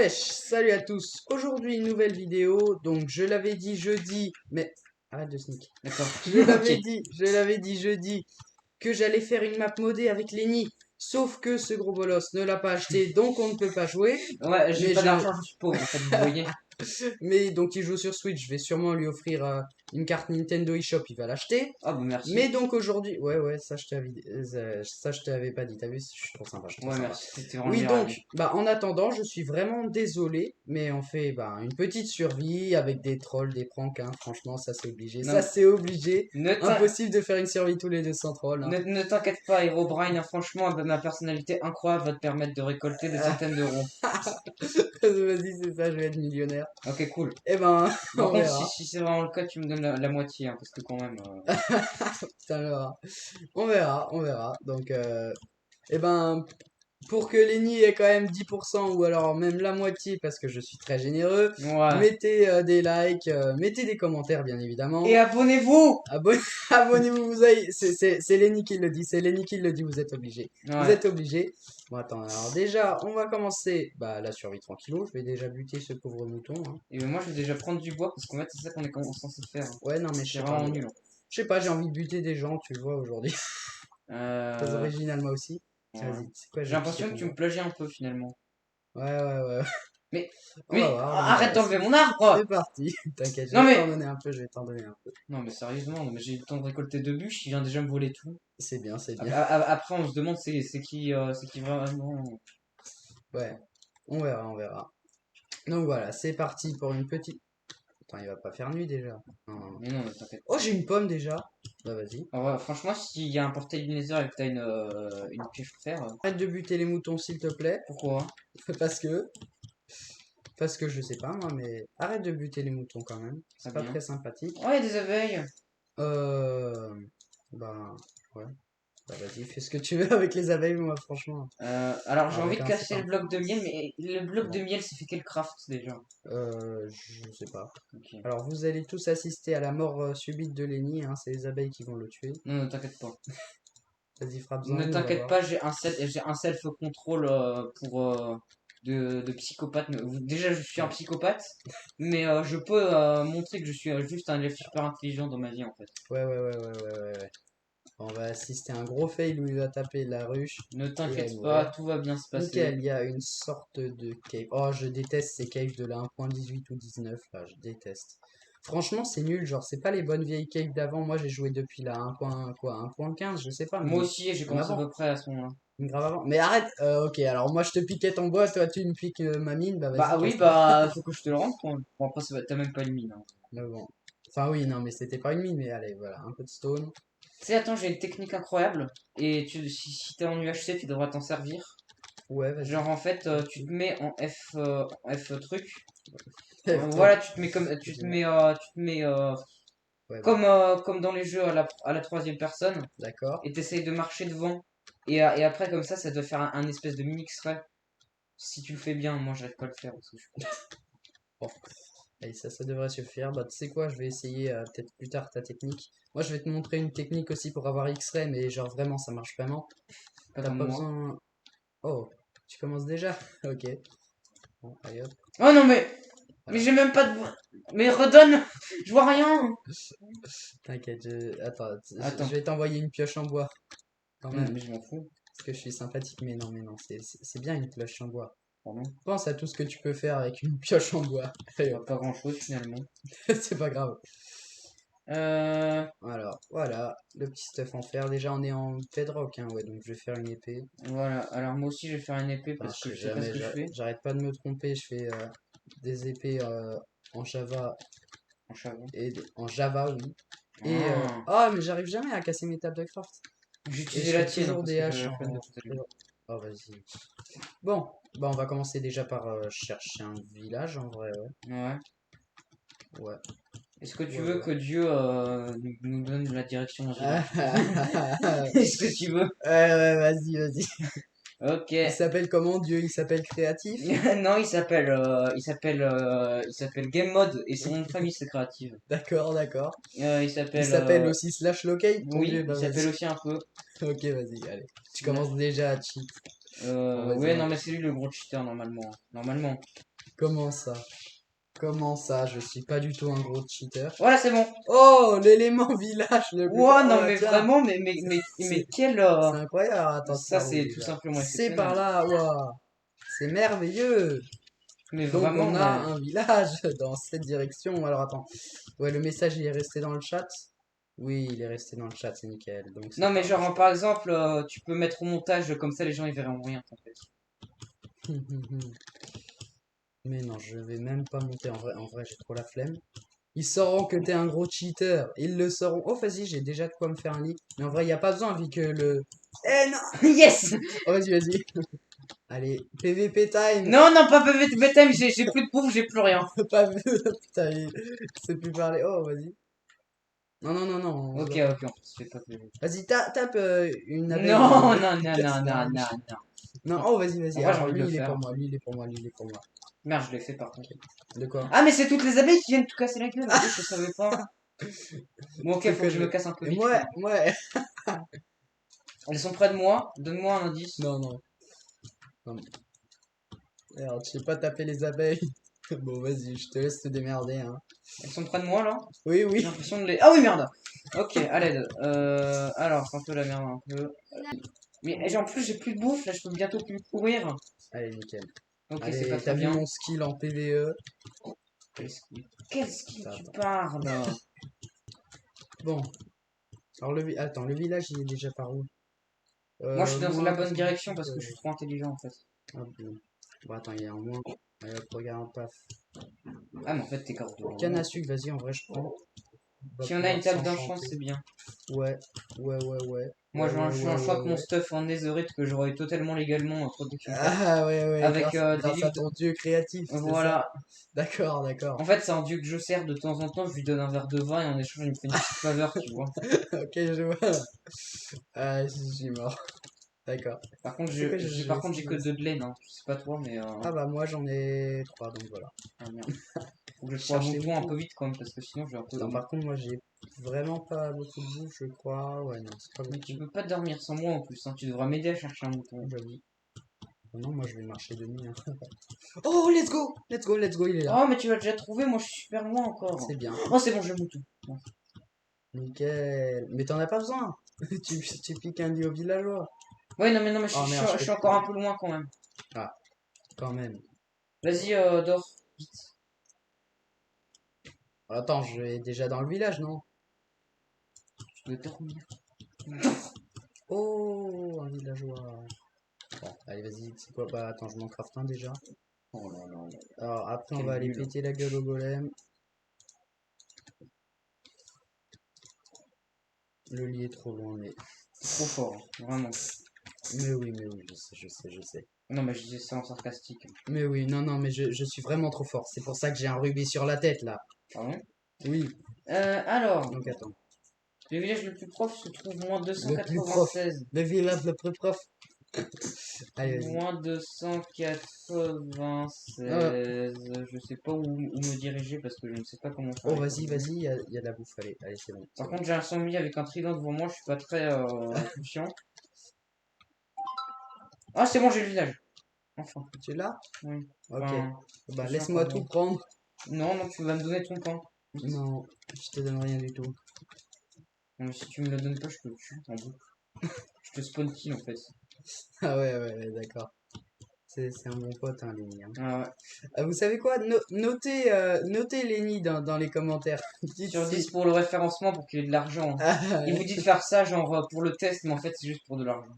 Wesh, salut à tous. Aujourd'hui une nouvelle vidéo. Donc je l'avais dit jeudi, mais arrête de sneak. D'accord. Je l'avais dit jeudi que j'allais faire une map modée avec Lenny. Sauf que ce gros bolos ne l'a pas acheté, donc on ne peut pas jouer. Ouais, j'ai Mais pas je, d'argent, je suis pauvre en fait, vous voyez. mais donc il joue sur Switch. Je vais sûrement lui offrir une carte Nintendo eShop. Il va l'acheter. Ah bah Mais merci. donc aujourd'hui, ouais, ça je t'avais pas dit. T'as vu, je suis trop sympa, je suis trop Ouais, sympa. merci, c'était vraiment Oui, bien donc, ami. en attendant, je suis vraiment désolé, mais on fait une petite survie avec des trolls, des pranks, hein. Franchement, ça c'est obligé. Ça Non, c'est obligé. ne t'in- Impossible de faire une survie tous les deux sans trolls, hein. ne t'inquiète pas, Herobrine, hein, franchement, ma personnalité incroyable va te permettre de récolter des centaines d'euros. Vas-y, c'est ça, je vais être millionnaire. Ok, cool. Eh ben, Par on contre, verra. si c'est vraiment le cas, tu me donnes la moitié, hein, parce que quand même. Putain, on verra. On verra. Donc, eh ben, pour que Lenny ait quand même 10% ou alors même la moitié, parce que je suis très généreux, Voilà. mettez des likes, mettez des commentaires, bien Et évidemment. abonnez-vous! Abonnez-vous, c'est Lenny qui le dit, c'est Lenny qui le dit, vous êtes obligés. Vous Ouais. êtes obligés. Bon, attends, alors déjà, on va commencer la survie tranquillou. Je vais déjà buter ce pauvre mouton, hein. Et ben moi, je vais déjà prendre du bois, parce qu'en fait, c'est ça qu'on est censé faire, hein. Ouais, non, mais je C'est sais pas, vraiment moi. nul, hein. Je sais pas, j'ai envie de buter des gens, tu le vois aujourd'hui. Très Euh. original, moi aussi. Ouais. Vas-y, c'est quoi, je J'ai vais piquer l'impression que ton tu me bois. plagies un peu finalement. Ouais. Mais, On va arrête voir. d'enlever mon arbre! C'est parti. T'inquiète, je Non vais mais, t'en donner un peu, je vais t'en donner un peu. non mais sérieusement, non, mais j'ai eu le temps de récolter deux bûches, il vient déjà me voler tout. C'est bien, c'est bien. Après on se demande c'est qui vraiment. Ouais, on verra. Donc voilà, c'est parti pour une petite... Attends, il va pas faire nuit déjà. Non. Mais non, mais t'inquiète Oh, pas. j'ai une pomme déjà. Bah vas-y. Alors, franchement, s'il y a un portail du Nether et que t'as une pioche de fer, Arrête de buter les moutons, s'il te plaît. pourquoi? Parce que... Parce que je sais pas moi, mais... Arrête de buter les moutons quand même. Très C'est pas bien. très sympathique. Oh, il y a des abeilles! Euh... Bah... Ouais. Bah vas-y, fais ce que tu veux avec les abeilles, moi franchement. Alors j'ai envie Avec de un casser le sapin. bloc de miel, mais le bloc de Bon. miel, c'est fait quel craft déjà? Je sais pas. Ok. Alors vous allez tous assister à la mort subite de Lenny, hein, c'est les abeilles qui vont le tuer. Non, ne t'inquiète pas. Vas-y, frappe-en Ne une, on va t'inquiète voir. pas, j'ai un self-control pour de psychopathe. Déjà, je suis un Ouais, psychopathe, mais je peux montrer que je suis juste un élève super intelligent dans ma vie en fait. ouais. On va assister à un gros fail où il va taper la ruche Ne et va t'inquiète pas, mourir. tout va bien se passer. Nickel, il y a une sorte de cave. Oh, je déteste ces caves de la 1.18 ou 19 là, je déteste. Franchement, c'est nul, genre, c'est pas les bonnes vieilles caves d'avant. Moi, j'ai joué depuis la 1.15, je sais pas, Moi même, aussi, j'ai même commencé à avant. peu près à ce moment-là. Même grave avant. Mais arrête, ok, alors moi, je te piquais ton bois, toi, tu me piques ma mine, bah vas-y, Bah oui, casse-toi. bah faut que je te le rende quand même. Bon, après, t'as même pas une mine, hein. Mais bon. Enfin, oui, non, mais c'était pas une mine, mais allez, voilà, un peu de stone. Tu sais, attends, j'ai une technique incroyable. Et si t'es en UHC, tu devras t'en servir. Ouais, vas-y. Genre, en fait, tu te mets en F truc. F3, Voilà, tu te mets comme, excuse-moi. tu te mets Ouais, vas-y. comme dans les jeux à la troisième personne, D'accord. et t'essayes de marcher devant. Et après, comme ça doit faire un espèce de mini X-ray. Si tu le fais bien, moi j'arrive pas à le faire parce que je suis con. Bon. Allez, ça devrait suffire. Bah, tu sais quoi, je vais essayer peut-être plus tard ta technique. Moi, je vais te montrer une technique aussi pour avoir X-Ray, mais genre vraiment, ça marche vraiment. Pas T'as dans pas moi. besoin. Oh, tu commences déjà? Ok. Bon, allez hop. Oh non, mais Voilà. j'ai même pas de. Mais redonne! Je vois rien! T'inquiète, attends, je Attends. vais t'envoyer une pioche en bois quand même. Mais je m'en fous. Parce que je suis sympathique, mais non, c'est bien une pioche en bois. Pardon. Pense à tout ce que tu peux faire avec une pioche en bois. Allez, Bah, hop. pas grand chose finalement. C'est pas grave. Euh. Alors, voilà, le petit stuff en fer. Déjà, on est en bedrock, hein, ouais, donc je vais faire une épée. Voilà. Alors moi aussi je vais faire une épée Enfin, parce je que sais je sais pas ce jamais, que je fais. j'arrête pas de me tromper. Je fais des épées en Java En charbon. en Java, oui. Et Ah. ah, mais j'arrive jamais à casser mes tables de craft. J'ai Et utilisé je la fais tienne hein, toujours parce des que j'avais haches la flemme de en. tout allumer. Oh, vas-y. Bon, bah on va commencer déjà par chercher un village en vrai, Ouais. ouais. Est-ce que tu Ouais, veux ouais. que Dieu nous donne la direction dans ce Ouais, village? Est-ce que tu veux? ouais, vas-y. Ok. Il s'appelle comment Dieu? Il s'appelle créatif? Non, il s'appelle Game Mode et son nom de famille c'est créative. D'accord. Il Il s'appelle, s'appelle aussi slash locate, ton oui, Dieu, il bah s'appelle vas-y. aussi un peu. Ok, vas-y, allez. Tu Slash. commences déjà à cheat. Bon, vas-y, Ouais, non, mais c'est lui le gros cheater normalement. Normalement. Comment ça? Comment ça? Je suis pas du tout un gros cheater. Voilà, c'est bon. Oh, l'élément village le plus Ouah, fort. non, Oh, mais tiens, vraiment, mais c'est quel. c'est incroyable. Attends, Ça, tiens, c'est oui, tout là. simplement C'est exceptionnel. par là. Ouah. C'est merveilleux. Mais Donc, vraiment, on a mais. un village dans cette direction. Alors, attends. Ouais, le message, il est resté dans le chat. Oui, il est resté dans le chat, c'est nickel. Donc, Non, c'est mais pas... genre, par exemple, tu peux mettre au montage, comme ça, les gens, ils verront rien, en fait. Mais non, je vais même pas monter. En vrai, j'ai trop la flemme. Ils sauront que t'es un gros cheater. Ils le sauront. Oh, vas-y, j'ai déjà de quoi me faire un lit. Mais en vrai, il a pas besoin, vu que le... Eh non! Yes! Oh, vas-y, vas-y. Allez, PVP time. Non, non, pas PVP time, j'ai plus de bouffe, j'ai plus rien. Pas vu. Putain, il sait plus parler. Oh, vas-y. Non, non, non, non, on se Ok, voit pas. ok, on se fait pas PVP. Vas-y, tape une abeille Non, non, non, non, non, castagne. non, non. Non, En oh, vas-y, vas-y. en vrai, j'ai Alors, envie de lui, le il est faire. pour moi. Lui, il est pour moi. Lui, il est pour moi. Merde, je l'ai fait par contre. De quoi? Ah, mais c'est toutes les abeilles qui viennent tout casser la gueule. Oui, je savais pas. Bon, ok, C'est faut que que je me casse un peu Et vite moi, fait. moi... Elles sont près de moi. Donne-moi un indice. Non, non. Non. Merde, je sais pas taper les abeilles. Bon, vas-y, je te laisse te démerder, hein. Elles sont près de moi là. Oui, J'ai oui. l'impression de les. Ah oui, merde. Ok, à l'aide. Alors, c'est un peu la merde un peu. Mais en plus, j'ai plus de bouffe. Là, je peux bientôt plus courir. Allez, nickel. Ok, c'est pas Allez, très t'as vu bien. mon skill en PvE? Quel ski tu Attends. parles? Bon. Alors, attends, le village, il est déjà par où? Moi, je suis dans la Moins bonne 98, direction parce que je suis trop intelligent en fait. ah, bon. Bon, attends, il y a un moins. Allez, hop, regarde, paf. Ah, mais en fait, t'es grave devant Canne moi. à sucre, vas-y, en vrai, je prends. On va Si on a une pouvoir table d'un chance, s'enchanter. c'est bien. Ouais, ouais, ouais, ouais. Moi, Ouais, ouais, je ouais, ouais, chope mon ouais. stuff en netherite que j'aurais totalement légalement produit une fois. Ah, ouais, ouais, Avec des grâce à livres. ton dieu créatif, c'est ça? Voilà. D'accord, d'accord. En fait, c'est un dieu que je sers de temps en temps. Je lui donne un verre de vin et en échange, il me fait une petite faveur, tu vois. Ok, je vois. Ah, je suis mort. D'accord. Par contre, C'est quoi, j'ai je vais par contre, j'ai essayer que de... 2 de laine. Hein. Je sais pas toi, mais. Ah bah moi j'en ai 3, donc voilà. Ah merde. Faut que je trouve un Cherchez-vous mouton un tout. peu vite quand même parce que sinon, je vais un peu. Attends, par contre, moi j'ai vraiment pas beaucoup de bouffe, je crois. Ouais, non, c'est pas Mais tu beaucoup. peux pas dormir sans moi en plus. Hein. Tu devras m'aider à chercher un mouton. J'avoue. Non, moi je vais marcher de nuit, hein. Oh, let's go! Let's go, let's go, il est là. Oh, mais tu l'as déjà trouvé. Moi, je suis super loin encore. C'est bien. Oh, c'est bon, j'ai le mouton. Bon. Nickel. Mais t'en as pas besoin. Tu piques un lit au villageois. Ouais, non, mais Oh merde, je suis encore un peu loin quand même. Ah, quand même. Vas-y, dors. Vite. Attends, je vais déjà dans le village, non? Tu dois dormir. Oh, un villageois. Bon, allez, vas-y, c'est quoi? Bah, attends, je m'en craft un déjà. Oh là là là. Alors, après, on Quel va aller nul. péter la gueule au golem. Le lit est trop loin, mais... Trop fort, hein, vraiment. Mais oui, je sais. Non, mais je disais ça en sarcastique. Mais oui, non, non, mais je suis vraiment trop fort. C'est pour ça que j'ai un rubis sur la tête, là. Pardon. Oui, Alors, donc attends. le village le plus proche se trouve moins Le plus prof. 296. Le village le plus prof. Allez, vas-y. Moins 296. Ah, Je sais pas où me diriger parce que je ne sais pas comment faire. oh, les vas-y, coordonnées. vas-y, il y a de la bouffe. Allez, allez, c'est bon. Par contre, j'ai un zombie avec un trident devant moi. Je suis pas très confiant. Ah, c'est bon, j'ai le village. Enfin, Tu es là? oui. Ok. Enfin, Bah, je suis laisse-moi encore tout loin. prendre. Non, non, tu vas me donner ton pain. Non, je te donne rien du tout. Non, mais si tu me le donnes pas, je te le tue en boucle. Je te spawn kill en fait. Ah ouais, ouais, ouais, d'accord. C'est un bon pote, hein, Lenny, hein. Ah ouais. Vous savez quoi? Notez Lenny dans les commentaires. Dites Sur 10 si... pour le référencement pour qu'il ait de l'argent. Ah, Il vous dit de faire ça genre pour le test, mais en fait c'est juste pour de l'argent.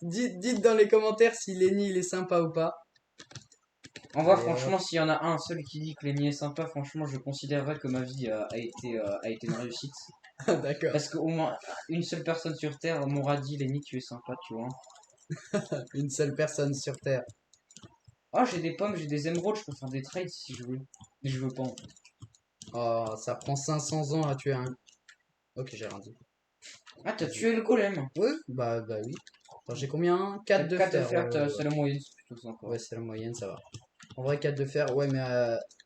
dites dans les commentaires si Lenny il est sympa ou pas. En vrai, Allez, hop. franchement, s'il y en a un seul qui dit que Lenny est sympa, franchement, je considérerais que ma vie a été une réussite. D'accord. Parce qu'au moins une seule personne sur Terre m'aura dit Lenny, tu es sympa, tu vois. Une seule personne sur Terre. Ah, j'ai des pommes, j'ai des émeraudes, je peux faire des trades si je veux. Mais je veux pas en fait. Oh, ça prend 500 ans à tuer un... Ok, j'ai rien dit. Ah, t'as tué le golem. Oui, bah oui. Attends, j'ai combien? 4 de 4 de fer. fer, Ouais, ouais, c'est ouais. la moyenne, c'est plutôt sympa. Ouais, c'est la moyenne, ça va. En vrai, 4 de fer. Ouais, mais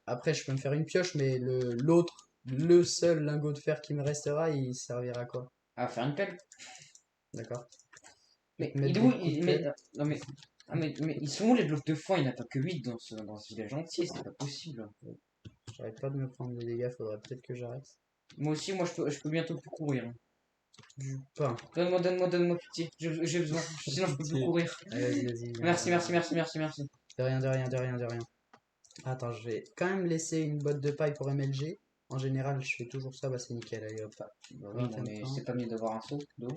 après, je peux me faire une pioche, mais le seul lingot de fer qui me restera, il servira à quoi? À faire une pelle. D'accord? Je vais Mais te mettre il est des où coups de mais, pelle. non mais Ah, mais ils sont où les blocs de foin? Il n'y en a pas que 8 dans ce village entier, c'est pas possible. J'arrête pas de me prendre des dégâts, faudrait peut-être que j'arrête. Moi aussi, je peux bientôt plus courir, hein. Du pain. Donne-moi pitié. J'ai besoin. Sinon, je peux plus Pitié. courir. Allez, vas-y. Merci, merci, merci, merci, merci. De rien, de rien, de rien, de rien. Attends, je vais quand même laisser une botte de paille pour MLG. En général, je fais toujours ça, bah c'est nickel. Allez hop. Bah oui, non, mais c'est pas mieux d'avoir un seau d'eau.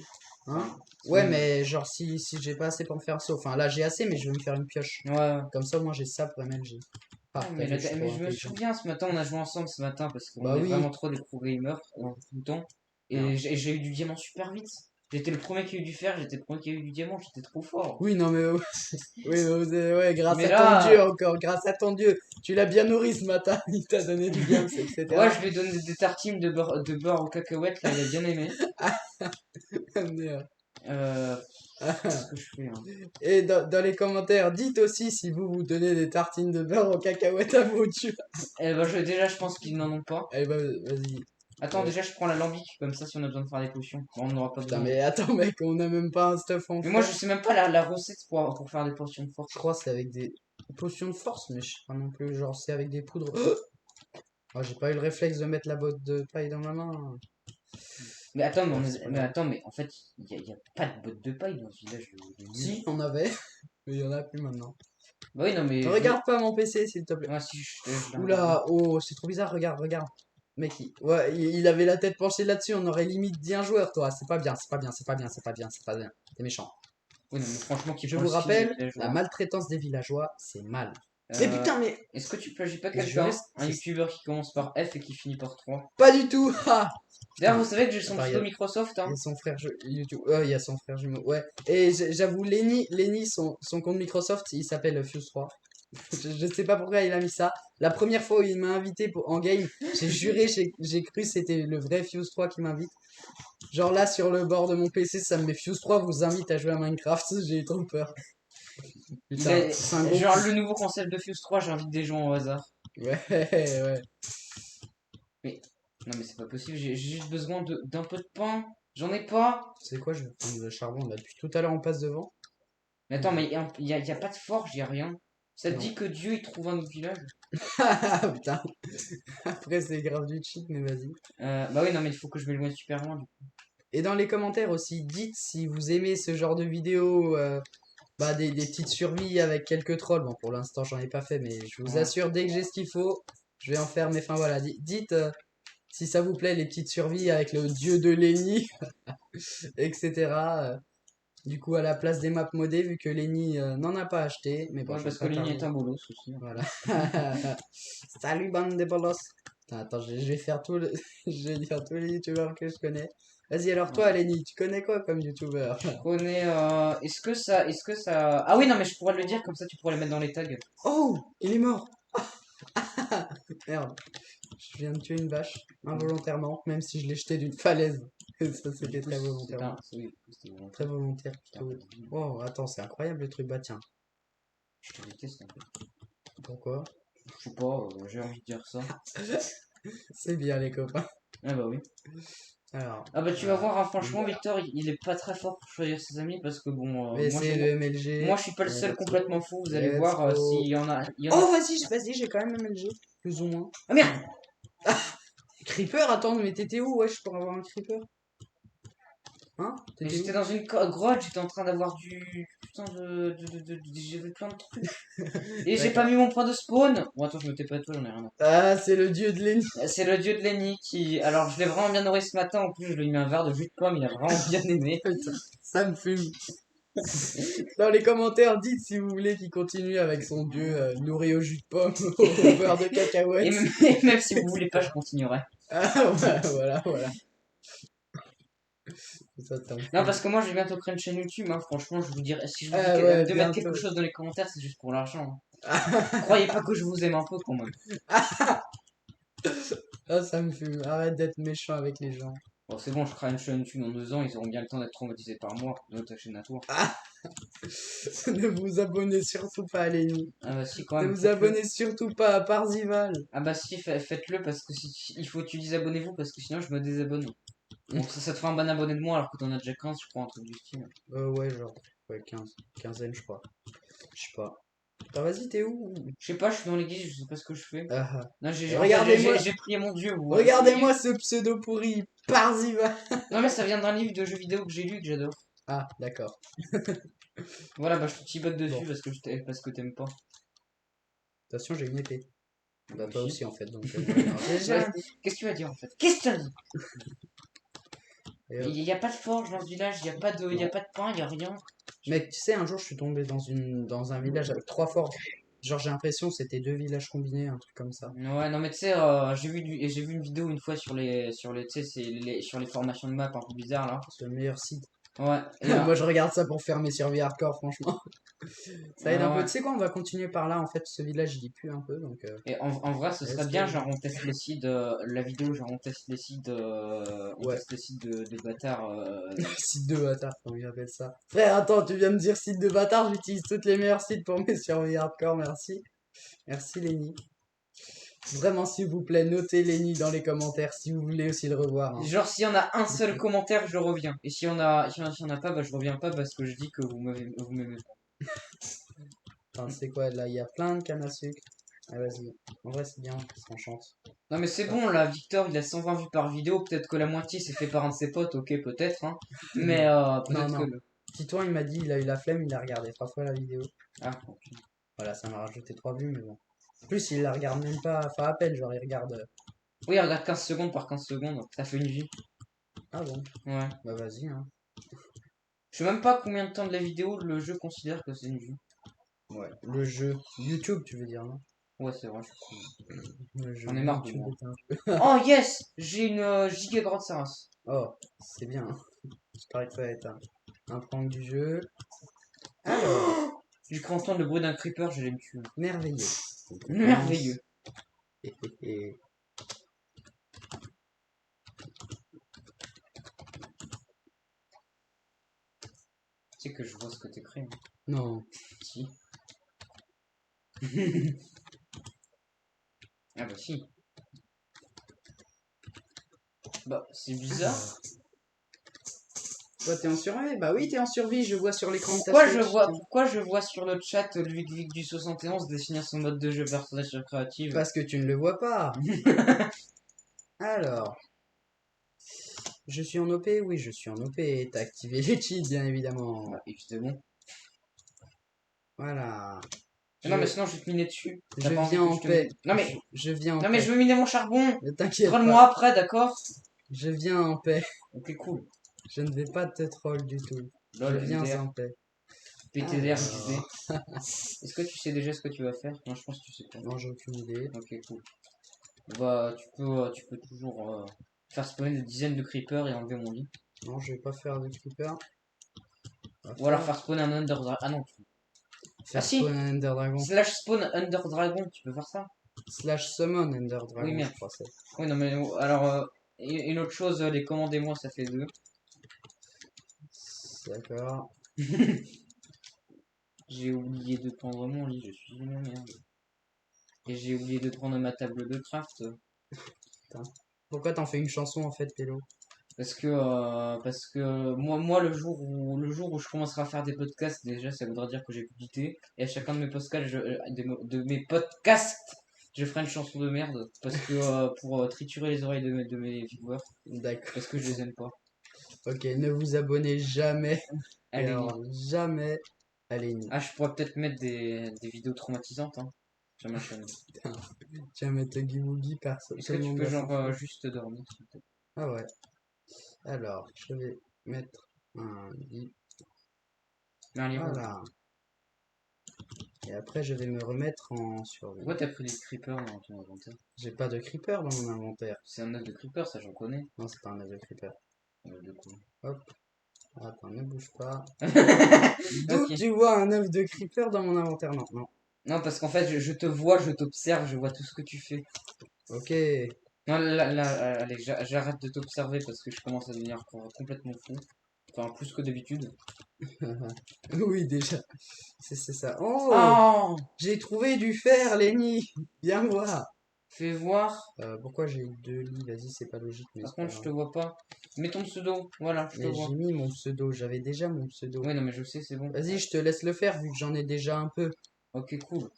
Hein? C'est Ouais, mieux. mais genre, si j'ai pas assez pour me faire un saut. Enfin, là, j'ai assez, mais je vais me faire une pioche. Ouais. Comme ça, moi, j'ai ça pour MLG. Ah, Ah, t'as mais, vu, je suis mais trop je me intelligent. souviens, ce matin, on a joué ensemble ce matin parce qu'on Bah est oui. vraiment trop des pro gamers tout le temps. Merde. Et j'ai eu du diamant super vite. J'étais le premier qui a eu du fer, j'étais le premier qui a eu du diamant, j'étais trop fort. Oui, non, mais oui, ouais, grâce Mais à ton là, dieu encore, grâce à ton dieu. Tu l'as bien nourri ce matin, il t'a donné du games, etc. ouais, je lui ai donné des tartines de beurre aux cacahuètes, là, il a bien aimé. Merde. Qu'est-ce que je fais, hein? Et dans les commentaires, dites aussi si vous donnez des tartines de beurre aux cacahuètes à vos dieux. Eh ben, déjà, je pense qu'ils n'en ont pas. Allez, bah, vas-y. Attends, Ouais. déjà, je prends l'alambic, comme ça, si on a besoin de faire des potions. Bon, on n'aura pas Putain, besoin. mais attends, mec, on a même pas un stuff en Mais moi, fer. je sais même pas la recette pour faire des potions de force. Je crois que c'est avec des potions de force, mais je sais pas non plus. Genre, c'est avec des poudres. Oh, j'ai pas eu le réflexe de mettre la botte de paille dans ma main. Mais attends, Ouais, c'est pas mais grave. attends, mais en fait, y a pas de bottes de paille dans ce village de nul. Si, on avait, mais il y en a plus maintenant. Bah oui, non, mais. Regarde pas mon PC, s'il te plaît. Moi, si je l'ai regardé. Oula, oh, c'est trop bizarre, regarde, regarde. Mec, ouais, il avait la tête penchée là-dessus, on aurait limite dit un joueur, toi. C'est pas bien, c'est pas bien, c'est pas bien, c'est pas bien, c'est pas bien. T'es méchant. Oui, non, mais franchement, qui Je prend le vous skin des rappelle, la villageois. maltraitance des villageois, c'est mal. Mais Euh, putain, mais Est-ce que tu plagies pas je quelqu'un? reste. Un youtubeur qui commence par F et qui finit par 3. Pas du tout. Ah D'ailleurs, putain. vous savez que j'ai son Attends, pseudo Microsoft, il y hein? a son frère YouTube. Il y a son frère jumeau. Ouais. Et j'avoue, Lenny, son compte Microsoft, il s'appelle Fuse 3. Je sais pas pourquoi il a mis ça. La première fois où il m'a invité en game, j'ai juré, j'ai cru que c'était le vrai Fuse 3 qui m'invite. Genre là, sur le bord de mon PC, ça me met Fuse 3 vous invite à jouer à Minecraft. J'ai eu trop peur. Putain, c'est un gros. Genre, le nouveau concept de Fuse 3, j'invite des gens au hasard. Ouais, ouais. Mais. Non, mais c'est pas possible, j'ai juste besoin d'un peu de pain. J'en ai pas. Tu sais quoi, je vais prendre le charbon là. Depuis tout à l'heure, on passe devant. Mais attends, mais y a pas de forge, y a rien. Ça te Non. dit que Dieu il trouve un autre village? Putain. Après, c'est grave du cheat, mais vas-y. Bah oui, non, mais il faut que je m'éloigne super loin. Et dans les commentaires aussi, dites si vous aimez ce genre de vidéo, bah des petites survies avec quelques trolls. Bon, pour l'instant, j'en ai pas fait, mais je vous Ouais. assure, dès que j'ai ce qu'il faut, je vais en faire. Mais enfin voilà, dites si ça vous plaît, les petites survies avec le dieu de Lenny, etc. Du coup, à la place des maps modées, vu que Lenny n'en a pas acheté. Mais bon, Ouais, je vais parce que pas Ligny tarder. est un bolos aussi. Voilà. Salut, bande de bolos. Attends, je vais faire tout le... je vais dire tous les youtubeurs que je connais. Vas-y, alors toi, Lenny, tu connais quoi comme youtubeur? Je connais. Est-ce que ça. Ah oui, non, mais je pourrais le dire, comme ça tu pourrais le mettre dans les tags. Oh, il est mort. Merde. Je viens de tuer une vache, involontairement, même si je l'ai jeté d'une falaise. Ça, c'était très volontairement. Oui, c'était volontaire. Très volontaire, Putain, plutôt. Oh, attends, c'est incroyable le truc. Bah tiens. je te déteste un peu. Pourquoi? Je sais pas, j'ai envie de dire ça. C'est bien, les copains. Ah bah oui. Alors. Ah bah tu vas voir, hein, franchement, Victor, il est pas très fort pour choisir ses amis parce que bon. Mais c'est le MLG. Moi je suis pas le seul complètement fou, vous allez Let's voir go. s'il y en a. Oh, vas-y, j'ai quand même MLG. Plus ou moins. Ah merde! Creeper, attends, mais t'étais où, wesh, pour avoir un creeper? Hein? Mais T'étais où? j'étais dans une grotte, j'étais en train d'avoir du. Putain j'avais plein de trucs. Et j'ai pas mis mon point de spawn! Bon, attends, je me tais pas toi, j'en ai rien à. Ah, c'est le dieu de Lenny. C'est le dieu de Lenny qui. Alors, je l'ai vraiment bien nourri ce matin. En plus, je lui ai mis un verre de jus de pomme. Il a vraiment bien aimé. Putain, ça me fume. Dans les commentaires, dites si vous voulez qu'il continue avec son dieu nourri au jus de pomme, au beurre de cacahuète. Et même si vous voulez pas, je continuerai. Ah, voilà. Non, parce que moi, je vais bientôt créer une chaîne YouTube. Hein. Franchement, je vous dirais. Si je vous dis ouais, de mettre quelque chose dans les commentaires, c'est juste pour l'argent. Hein. Croyez pas que je vous aime un peu quand même. Ah, ça me fume. Arrête d'être méchant avec les gens. Bon, c'est bon, je crée une chaîne YouTube dans 2 ans. Ils auront bien le temps d'être traumatisés par moi. De ta chaîne à toi. Ne vous abonnez surtout pas à Lenny. Ah bah si, quand Ne même. vous abonnez surtout pas à Parzival. Ah bah si, faites-le parce que il faut que tu dises abonnez-vous parce que sinon je me désabonne. Bon, ça te fait un bon abonné de moi alors que t'en as déjà 15, je crois, un truc du style. Ouais, genre. Ouais, 15. Quinzaine, je crois. Je sais pas. Ah, vas-y, t'es où? Je sais pas, je suis dans l'église, je sais pas ce que je fais. Ah, ah. Non, en fait, Regardez-moi. j'ai prié mon Dieu. Vous Regardez-moi ce pseudo pourri. Par-y, va. Non, mais ça vient d'un livre de jeux vidéo que j'ai lu et que j'adore. Ah, d'accord. Voilà, bah je te chibote dessus Bon. parce que t'aimes pas. Attention, j'ai une épée. Bah, toi Aussi. aussi, en fait. Donc, non, j'ai Ouais, rien dit. qu'est-ce que tu vas dire en fait? Qu'est-ce que tu as dit? Et, Il y a pas de forge dans ce village, il y a pas de, il y a non. pas de pain, il y a rien. Mec, tu sais, un jour, je suis tombé dans un village avec 3 forges. Genre, j'ai l'impression que c'était 2 villages combinés, un truc comme ça. Ouais, non mais tu sais, j'ai vu une vidéo une fois sur les, tu sais, sur les formations de map un peu bizarres là. C'est le meilleur site. Ouais, et Moi, je regarde ça pour faire mes survies hardcore, franchement. Ça aide un peu. ouais. Tu sais quoi, on va continuer par là. En fait, ce village, il pue un peu, donc... Et en vrai, ce serait Est-ce bien, que... genre on teste les sites, la vidéo, genre on teste les sites, on Ouais, teste les sites de bâtards. site de bâtard, comment il appelle ça. Frère, attends, tu viens me dire site de bâtard, j'utilise tous les meilleurs sites pour mes survies hardcore, merci. Merci Lenny. Vraiment, s'il vous plaît, notez Lenny dans les commentaires si vous voulez aussi le revoir. Hein. Genre s'il y en a un seul commentaire, je reviens. Et s'il y en a pas, bah je reviens pas parce que je dis que vous m'aimez pas. Enfin, c'est quoi, là, il y a plein de cannes à sucre. Ah, vas-y. En vrai, c'est bien, ça s'enchante. Non mais c'est Ça. bon là, Victor il a 120 vues par vidéo, peut-être que la moitié c'est fait par un de ses potes, ok peut-être hein. Mais Non, peut-être que non. Titouan, il m'a dit, il a eu la flemme, il a regardé 3 fois la vidéo. Ah ok. Voilà, ça m'a rajouté 3 vues, mais bon. En plus, il la regarde même pas, enfin à peine, genre il regarde. Oui regarde 15 secondes par 15 secondes, ça fait une vie. Ah bon, Ouais. bah vas-y, hein. Je sais même pas combien de temps de la vidéo le jeu considère que c'est une vue. Ouais. Le jeu. YouTube, tu veux dire, non? Ouais c'est vrai, je suis con. Le jeu J'en ai marre de YouTube moi. est un jeu. Oh yes! J'ai une giga grande Saras. Oh, c'est bien. Je parie que ça va être un prank du jeu. Alors, J'ai cru entendre le bruit d'un creeper, je l'ai me tuer. merveilleux. Merveilleux. Hé, hé, hé. Tu sais que je vois ce que t'écris. Hein. Non. Si. Ah bah si. Bah c'est bizarre. Toi, t'es en survie? Bah oui, t'es en survie, je vois sur l'écran de ta Switch. Pourquoi je vois sur le chat Ludwig du 71 définir son mode de jeu personnage sur créative? Parce que tu ne le vois pas. Alors, je suis en OP? Oui, je suis en OP. T'as activé les cheats, bien évidemment. Bah évidemment. Voilà. Non mais sinon je vais te miner dessus. Je T'as pas envie viens que en je te paix. mine. Non mais, Je viens en non mais paix. je veux miner mon charbon. Ne t'inquiète Troll-moi pas. après, d'accord? Je viens en paix. Ok cool. Je ne vais pas te troll du tout. Lol, Je viens MDR. en paix. PTDR Alors. XD. Est-ce que tu sais déjà ce que tu vas faire? Non je pense que tu sais pas. Non, j'ai aucune idée. Ok cool. Bah tu peux toujours faire spawner des dizaines de creepers et enlever mon lit. Non, je vais pas faire de creeper. Ou alors faire spawner un Under Dragon. Ah non. Ah Faire si. spawn un Ender Dragon. Slash spawn Under Dragon, tu peux faire ça? Slash summon Ender Dragon, Oui, je merde. crois. C'est. Oui, non, mais alors, une autre chose, les commandez-moi, ça fait 2. D'accord. J'ai oublié de prendre mon lit, je suis une merde. Et j'ai oublié de prendre ma table de craft. Pourquoi t'en fais une chanson en fait, Pélo? Parce que moi le jour où je commencerai à faire des podcasts, déjà, ça voudra dire que j'ai publié. Et à chacun de mes podcasts, de mes podcasts, je ferai une chanson de merde. Parce que, pour triturer les oreilles de mes viewers. D'accord. Parce que je les aime pas. Ok, ne vous abonnez jamais. Et Allez, alors, jamais à Lenny. ah, je pourrais peut-être mettre des vidéos traumatisantes hein, sur ma chaîne. Tiens, mettre Huggy Wuggy, perso. Est-ce Tout que le tu monde peux va genre s'en foutre. juste dormir s'il te plaît? Ah ouais. Alors, je vais mettre un lit. Mais un livre. Voilà. Et après, je vais me remettre en survie. Pourquoi t'as pris des creepers dans ton inventaire? J'ai pas de creeper dans mon inventaire. C'est un œuf de creeper, ça j'en connais. Non, c'est pas un œuf de creeper. De quoi? Hop. Attends, ne bouge pas. Ok. D'où tu vois un œuf de creeper dans mon inventaire? Non, non. Non, parce qu'en fait, je te vois, je t'observe, je vois tout ce que tu fais. Ok. Non, allez, j'arrête de t'observer parce que je commence à devenir complètement fou. Enfin, plus que d'habitude. Oui, déjà. C'est ça. Oh! Oh! J'ai trouvé du fer, Lenny! Viens voir! Fais voir. Pourquoi j'ai 2 lits? Vas-y, c'est pas logique, mais Par c'est pas contre, je te grave. vois pas. Mets ton pseudo, voilà, je te Mais vois. j'ai mis mon pseudo, j'avais déjà mon pseudo. Oui, non, mais je sais, c'est bon. Vas-y, je te laisse le faire vu que j'en ai déjà un peu. Ok, cool.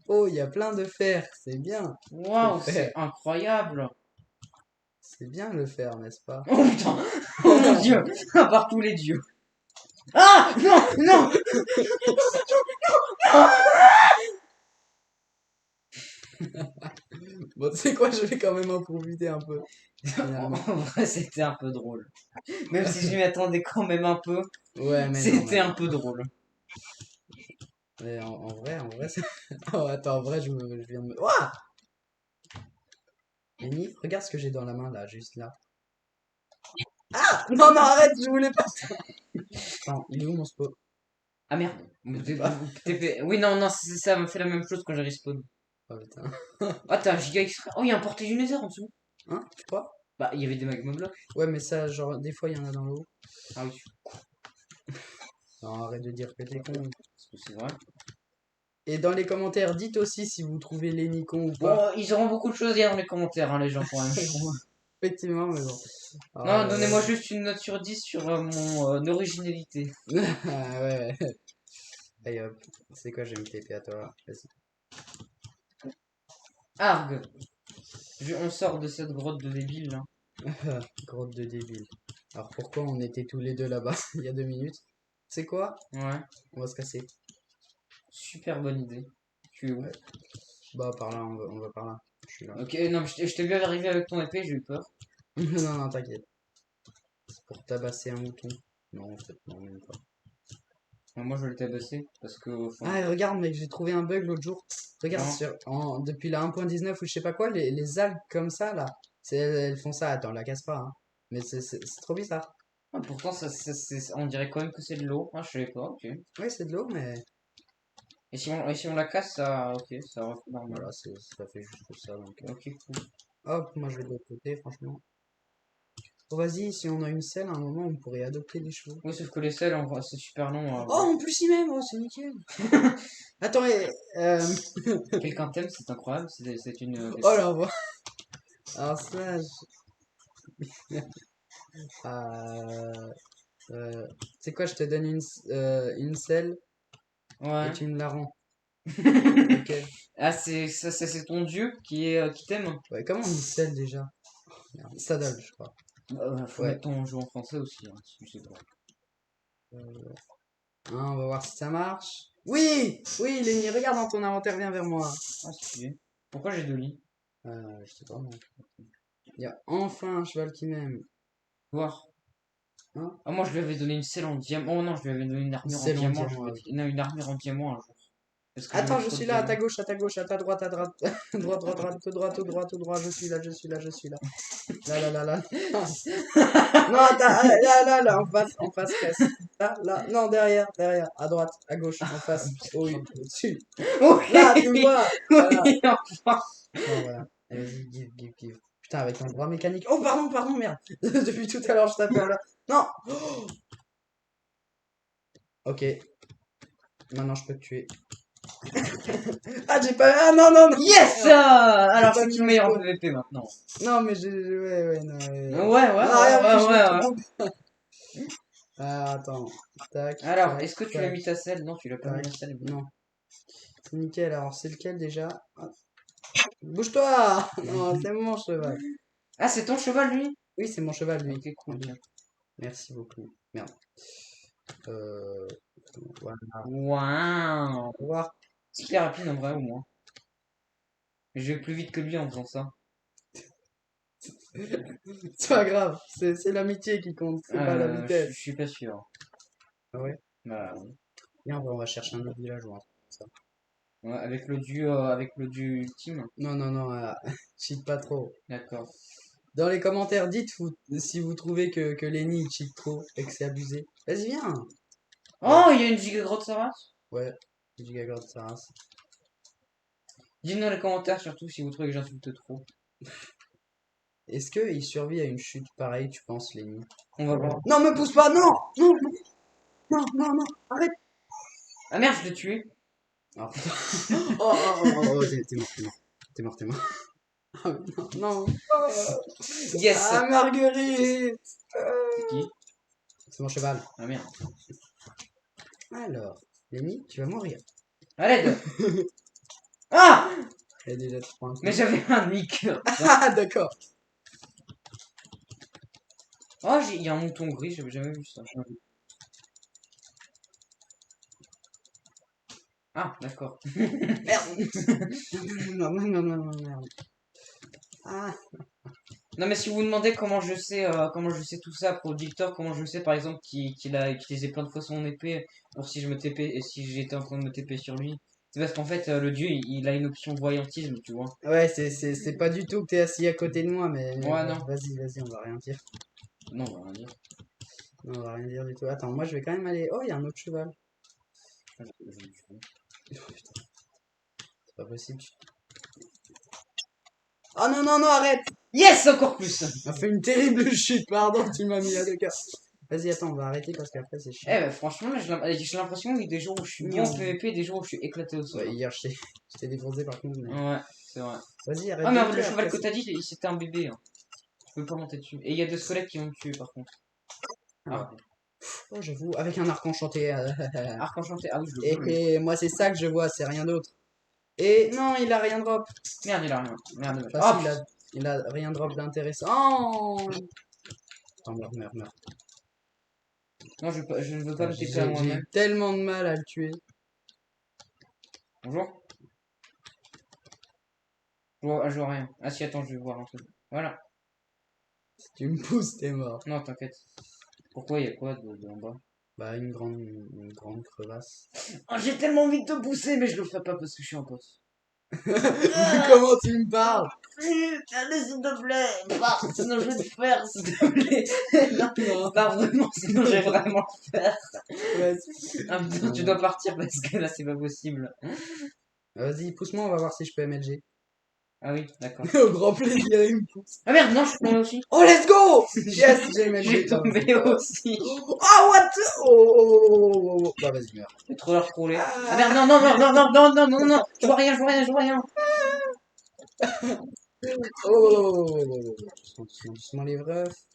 Oh, il y a plein de fer, c'est bien. Waouh, Faire. c'est incroyable. C'est bien le faire, n'est-ce pas? Oh putain, oh mon dieu, à part tous les dieux. Ah, non, non. Bon, tu sais quoi, je vais quand même en profiter un peu, En finalement. vrai, c'était un peu drôle. Même si je m'y attendais quand même un peu, Ouais, mais non, c'était un peu drôle. mais en vrai, Oh, attends, en vrai, je viens de me... Ouah! Lenny, regarde ce que j'ai dans la main, là, juste là. Ah! Non, non, arrête, je voulais pas ça. Attends, il est où mon spot? Ah merde. Ah, Oui, non, non, ça me fait la même chose quand j'ai respawn. oh, putain. Ah, t'as un giga extra. Oh, il y a un porté du Nether en dessous. Hein, tu crois? Bah, il y avait des magma blocs. Ouais, mais ça, genre, des fois, il y en a dans l'eau. Ah oui, Non, arrête de dire que t'es con. c'est vrai. Et dans les commentaires, dites aussi si vous trouvez Lenny con ou Bon, pas. ils auront beaucoup de choses à dire dans les commentaires, hein, les gens, quand même. Effectivement, mais bon. Non, Ah, donnez-moi juste une note sur 10 sur mon originalité. Ah, ouais, ouais. Allez hop. C'est quoi, je vais me TP à toi. Vas-y. Arg. On sort de cette grotte de débile, là. Grotte de débile. Alors pourquoi on était tous les deux là-bas il y a 2 minutes? C'est quoi? Ouais, On va se casser. super bonne idée. Tu es où? Ouais. Bah par là, on va par là. Je suis là. Ok, non, mais je t'ai vu arriver avec ton épée, j'ai eu peur. Non, non, t'inquiète. C'est pour tabasser un mouton. Non, en fait, non, même pas. Moi, je vais le tabasser, parce que, enfin, Ah, et regarde, mec, j'ai trouvé un bug l'autre jour. Regarde, non. depuis la 1.19 ou je sais pas quoi, les algues comme ça, là, elles font ça. Attends, la casse pas, hein. Mais c'est trop bizarre. Ah, pourtant, on dirait quand même que c'est de l'eau. Ah, je savais pas, ok. Oui, c'est de l'eau, mais Et si on la casse, ça, ok, ça refait normal. voilà, ça fait juste ça. Donc, Ok, cool. hop, moi je vais de l'autre côté, franchement. Oh, vas-y, si on a une selle, à un moment, on pourrait adopter des chevaux. Oui, sauf que les selles, c'est super long à Oh, avoir. en plus, il m'aime, oh, c'est nickel. Attends, Quelqu'un t'aime, c'est incroyable, c'est une... oh là, on voit. Alors, slash. Euh... C'est quoi, je te donne une selle et Ouais. tu me la rends. Ok. Ah, c'est ton dieu qui t'aime. Ouais, comment on dit selle déjà? Merde, saddle, je crois. Faut Ouais. mettre ton jeu en français aussi, hein, si tu sais pas. On va voir si ça marche. Oui! Oui, Lenny, regarde dans ton inventaire, viens vers moi. Ah, stylé. Pourquoi j'ai 2 lits? Je sais pas, moi. Il y a enfin un cheval qui m'aime. Voir. Hein? Ah, moi, je lui avais donné une selle en diamant. Oh non, je lui avais donné une armure en Selle en diamant. diamant. Non, une armure en diamant un jour. Parce que j'avais Attends, je trop de suis là, à ta diamants. gauche, à ta gauche, à ta droite, à droite, droite, droite, droite, tout droit, tout droit, tout droit, je suis là, je suis là, je suis là. Là, là, là, là. Non, attends, là, là, là, en face, presse. Là, là, non, derrière, derrière, à droite, à gauche, en face, oui, au-dessus. Là, tu me Oui, vois. Voilà. oui, enfin. Bon, voilà. Allez, vas-y, give, give, give. Putain, avec un bras mécanique. Oh, pardon, pardon, merde. Depuis tout à l'heure, je tapais en là. Non. Ok, maintenant je peux te tuer. Ah, j'ai pas. Ah, non, non, non. Yes! J'ai Alors, pas c'est mis qui mon le meilleur en spawn. PVP maintenant? Non, mais j'ai. Ouais, ouais, non. Ouais, ouais, ouais, Non, rien, mais ouais, je ouais, vais ouais. tout. Ah, attends. Tac, Alors, tac, est-ce que tu l'as tac, mis ta selle? Non, tu l'as pas mis tac. la selle. Non. C'est nickel. Alors, c'est lequel déjà? Ah, bouge-toi! Non, c'est mon cheval. Ah, c'est ton cheval, lui? Oui, c'est mon cheval, lui. Ok, cool, tiens. Merci beaucoup. Merde. Euh. Voilà. Waouh! Au revoir. Super rapide en vrai, au moins. Mais je vais plus vite que lui en faisant ça. C'est pas grave. C'est l'amitié qui compte. C'est pas la Je vitesse. suis pas sûr. Ah ouais? Bah, Viens, on va chercher un autre village ou un truc comme ça. ouais, avec le dieu ultime. Non, non, non. Cheat pas trop. D'accord. Dans les commentaires, dites si vous trouvez que Lenny il cheat trop et que c'est abusé. Vas-y, viens. Oh, il y a une giga grotte Saras. Ouais, Gigaglot de sa race. Dites-nous dans les commentaires surtout si vous trouvez que j'insulte trop. Est-ce qu'il survit à une chute pareille, tu penses, Lenny? On va voir. Non, me pousse pas, non! Non, non, non, non, arrête! Ah merde, je l'ai tué. Oh, oh, oh, oh, oh, t'es mort, t'es mort. T'es mort, t'es mort. Ah, non, non. Yes. Ah, Marguerite. C'est qui? C'est mon cheval. Ah merde. Alors, Lenny, tu vas mourir. À l'aide. Ah! Elle a déjà 3 Mais j'avais un demi-cœur. Ah, d'accord. Oh, il y a un mouton gris, j'avais jamais vu ça. Ah, d'accord. Merde. Non, non, non, non, non, merde. Ah, Non, mais si vous vous demandez comment je sais tout ça pour Victor, comment je sais par exemple qu'il a utilisé plein de fois son épée pour si je me TP et si j'étais en train de me TP sur lui, c'est parce qu'en fait le dieu il a une option voyantisme, tu vois. ouais, c'est pas du tout que t'es assis à côté de moi, mais Ouais, non. vas-y, vas-y, on va rien dire. Non, on va rien dire. Non, on va rien dire du tout. Attends, moi je vais quand même aller. Oh, il y a un autre cheval. C'est pas possible. Oh non, non, non, arrête! Yes, encore plus. On a fait une terrible chute, pardon, tu m'as mis à deux cas. Vas-y, attends, on va arrêter parce qu'après c'est chiant. Eh ben franchement, là, j'ai l'impression qu'il y a des jours où je suis bon en PvP et des jours où je suis éclaté au sol. Ouais, hier, je t'ai défoncé par contre. Mais... Ouais, c'est vrai. Vas-y, arrête Ah, de mais le le dire, cheval après, que t'as dit, c'était un bébé. Hein. Je peux pas monter dessus. Et il y a deux squelettes qui vont me tuer par contre. Alors, oh, j'avoue, avec un arc enchanté. Arc enchanté, ah oui, je le veux. Et moi, c'est ça que je vois, c'est rien d'autre. Et non, il a rien drop. Merde, il a rien. Merde, merde. Enfin, Oh, si, il a rien drop d'intéressant. Oh attends, meurs, meurs, meurs. non, je ne veux pas me TP à J'ai moi-même. eu tellement de mal à le tuer. Bonjour. Je vois rien. Ah si, attends, je vais voir un truc. Voilà. Si tu me pousses, t'es mort. Non, t'inquiète. Pourquoi il y a quoi de en bas? Bah, une grande crevasse. Oh, j'ai tellement envie de te pousser, mais je le ferai pas parce que je suis un pote. Comment tu me parles? Allez, s'il te plaît, pars, sinon je vais te faire, s'il te plaît. Non, Non. pas vraiment, sinon je vais vraiment le faire. Vas-y. Ah putain, tu dois partir parce que là c'est pas possible. Vas-y, pousse-moi, on va voir si je peux MLG. Ah oui, d'accord. Au grand plaisir, il me pousse. Ah merde, non, je suis tombé aussi. Oh, let's go! Yes, j'ai MLG. J'ai tombé aussi. Oh, what the... Oh. Bah, vas-y, meurs. J'ai trop leur crouler. Ah merde, non, non, non, non, non, non, non, non, non, je vois rien, je vois rien, je vois rien. Oh. Doucement les refs.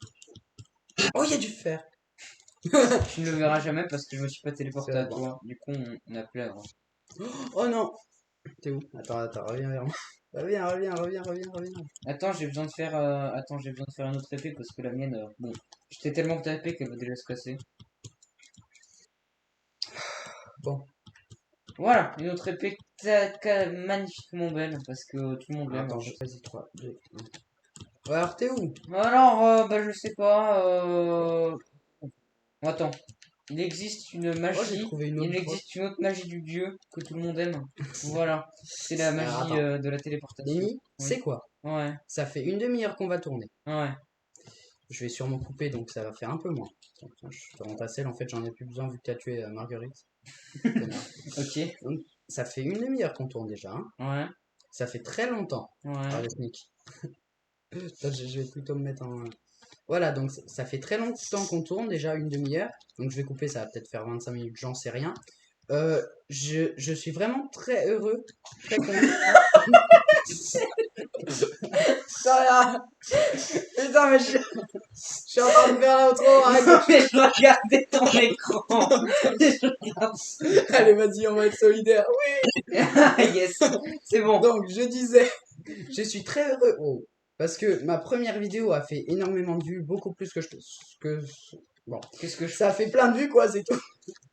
Oh, il y a du fer. Tu ne le verras jamais parce que je me suis pas téléporté à C'est bon. toi. Du coup, on a plus la grande. Oh non. T'es où? Attends, reviens vers moi. Reviens. Attends, j'ai besoin de faire, j'ai besoin de faire une autre épée parce que la mienne, bon, j'étais tellement tapé qu'elle va déjà se casser. Bon. Voilà, une autre épée magnifiquement belle parce que tout le monde l'aime. Attends, vas-y, 3, 2, 1. Ouais, alors t'es où? Alors, bah je sais pas. Attends, il existe une Oh, j'ai magie, trouvé une autre il grotte. existe une autre magie du dieu que tout le monde aime. Voilà, c'est la magie attends. de la téléportation. Lenny, Oui. c'est quoi? Ouais, Ça fait une demi-heure qu'on va tourner. ouais. Je vais sûrement couper, donc ça va faire un peu moins. Tiens, je te rends ta selle, en fait, j'en ai plus besoin vu que t'as tué Marguerite. Connard. Ok, Donc, ça fait une demi-heure qu'on tourne déjà. Hein. ouais, Ça fait très longtemps. ouais. Ah, le sneak. Je vais plutôt me mettre en... Voilà, donc ça fait très longtemps qu'on tourne, déjà une demi-heure. Donc je vais couper, ça va peut-être faire 25 minutes, j'en sais rien. Je suis vraiment très heureux, très content. Putain, mais je suis en train de faire l'outro, arrête. Mais je regardais ton écran. Je regarde. Allez, vas-y, on va être solidaire. Ah, yes, c'est bon. Donc, je disais, je suis très heureux. Oh, parce que ma première vidéo a fait énormément de vues, beaucoup plus que bon, Qu'est-ce que je ça a fait plein de vues, quoi, c'est tout.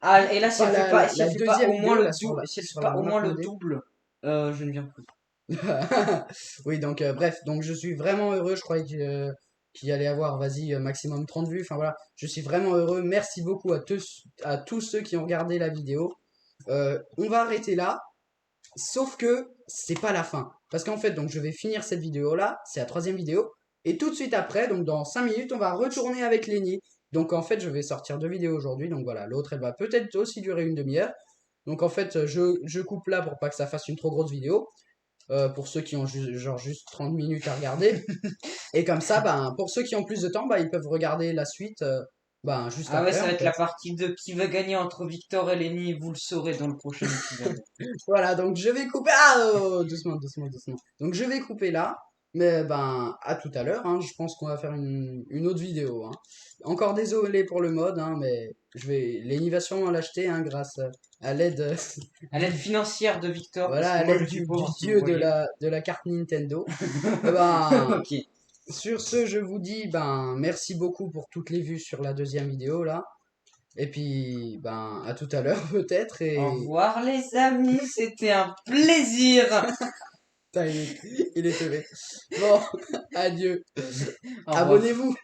Ah, et là, si Enfin, elle fait pas, si la elle fait pas deuxième au moins vidéo, le là, sur double, la- si elle fait sur pas la au moins le modée. double, je ne viens plus. Oui, donc bref, donc je suis vraiment heureux. Je croyais qu'il y allait avoir, vas-y, maximum 30 vues. Enfin voilà, je suis vraiment heureux. Merci beaucoup à tous ceux qui ont regardé la vidéo. On va arrêter là, sauf que c'est pas la fin. Parce qu'en fait, donc je vais finir cette vidéo là, c'est la troisième vidéo. Et tout de suite après, donc dans 5 minutes, on va retourner avec Lenny. Donc en fait, je vais sortir 2 vidéos aujourd'hui. Donc voilà, l'autre, elle va peut-être aussi durer une demi-heure. Donc en fait, je coupe là pour pas que ça fasse une trop grosse vidéo. Pour ceux qui ont genre juste 30 minutes à regarder. Et comme ça, ben, pour ceux qui ont plus de temps, ben, ils peuvent regarder la suite ben, juste Ah ouais, après. ça va En être fait. la partie 2 qui va gagner entre Victor et Lenny, vous le saurez dans le prochain épisode. Voilà, donc je vais couper. Ah, doucement. Donc je vais couper là. Mais ben, à tout à l'heure, hein, je pense qu'on va faire une autre vidéo, hein. Encore désolé pour le mode, hein, mais Lenny va sûrement l'acheter, hein, grâce à l'aide, À l'aide financière de Victor, parce voilà, que à moi l'aide je suis du pauvre, si vous dieu voyez. de la carte Nintendo. Eh ben, Ok. sur ce, je vous dis, ben, merci beaucoup pour toutes les vues sur la deuxième vidéo, là. Et puis, ben, à tout à l'heure, peut-être, Au et... revoir les amis, c'était un plaisir. Putain, il est teubé. Bon, adieu. Au revoir. Abonnez-vous.